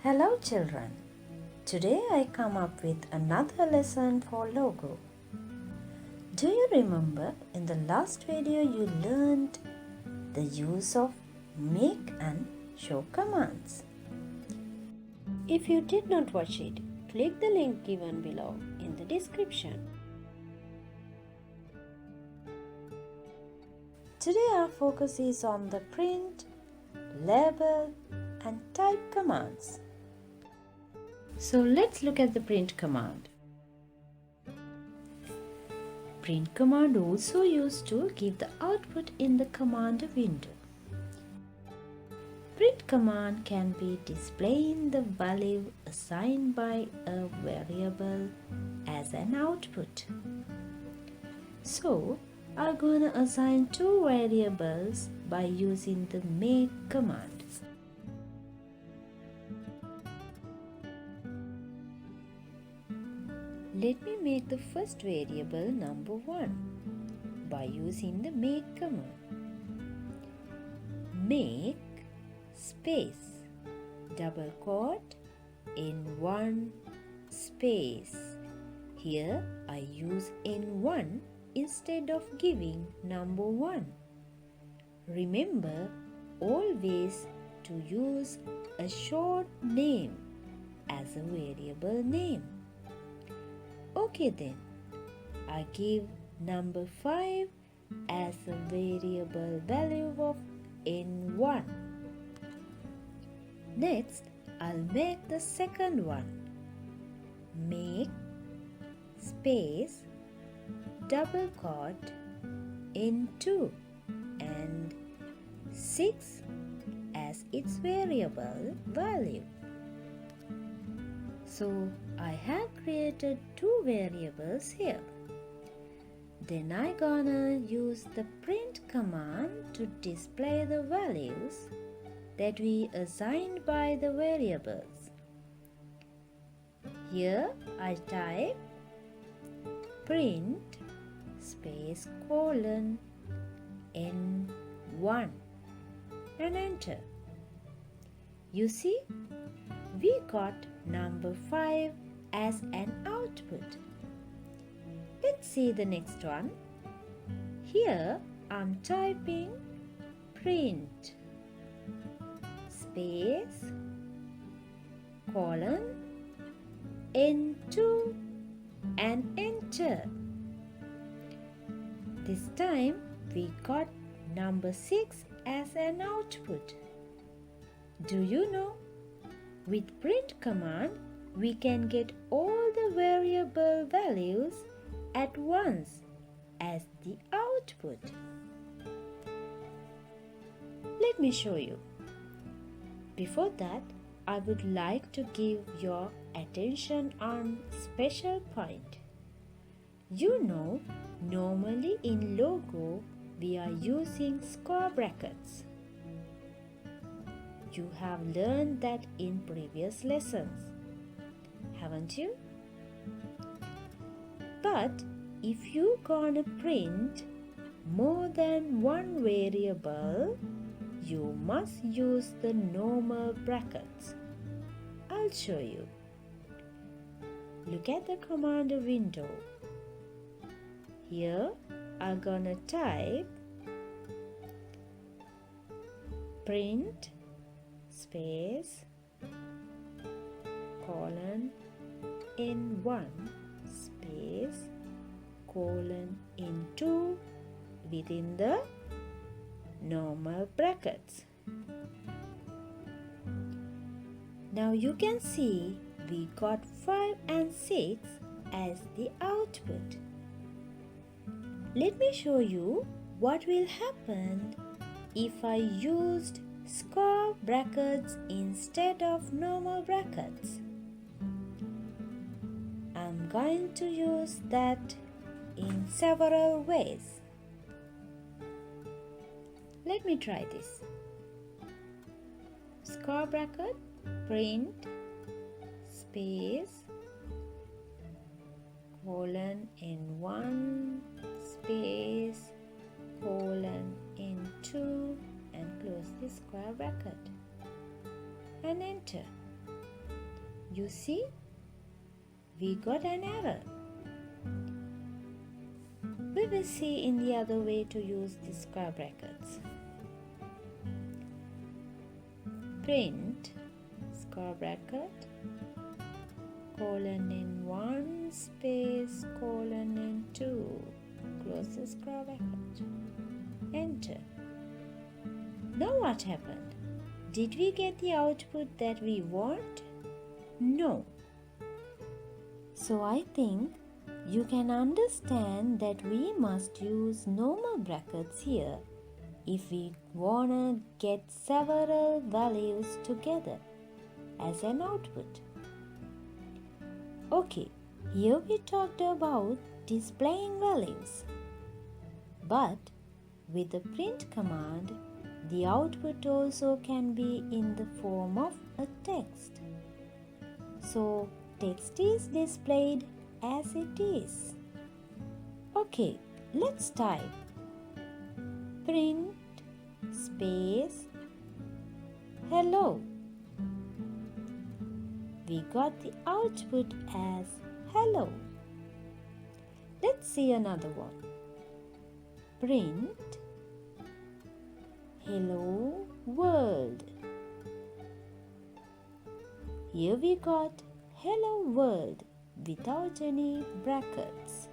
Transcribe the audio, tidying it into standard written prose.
Hello children. Today I come up with another lesson for logo. Do you remember in the last video you learned the use of make and show commands? If you did not watch it, click the link given below in the description. Today our focus is on the print, label and type commands. So let's look at the print command. Print command also used to give the output in the command window. Print command can be displaying the value assigned by a variable as an output. So, I'm gonna assign two variables by using the make command. Let me make the first variable number 1 by using the make command. Make space double quote N1 space. Here I use N1 instead of giving number 1. Remember always to use a short name as a variable name. Okay then, I give number 5 as a variable value of N1. Next, I'll make the second one. Make space double quote N2 and 6 as its variable value. So I have created two variables here. Then I gonna use the print command to display the values that we assigned by the variables. Here I type print space colon N1 and enter. You see, we got number 5 as an output. Let's see the next one. Here I'm typing print space colon N2 and enter. This time we got number 6 as an output. Do you know? With print command, we can get all the variable values at once as the output. Let me show you. Before that, I would like to give your attention on special point. You know, normally in logo, we are using square brackets. You have learned that in previous lessons, haven't you? But if you gonna print more than one variable, you must use the normal brackets. I'll show you. Look at the command window. Here I'm gonna type print space colon N1 space colon N2 within the normal brackets. Now you can see we got 5 and 6 as the output. Let me show you what will happen if I used square brackets instead of normal brackets. I'm going to use that in several ways. Let me try this. Square bracket, print, space, colon N1, space, colon N2 and close the square bracket and enter. You see, we got an error. We will see in the other way to use the square brackets. Print square bracket colon in 1 space colon in 2 close the square bracket. Enter. Now what happened? Did we get the output that we want? No. So I think you can understand that we must use normal brackets here if we wanna get several values together as an output. Okay, here we talked about displaying values. But with the print command, the output also can be in the form of a text. So text is displayed as it is. Okay, let's type print space hello. We got the output as hello. Let's see another one. Print hello world. Here we got hello world without any brackets.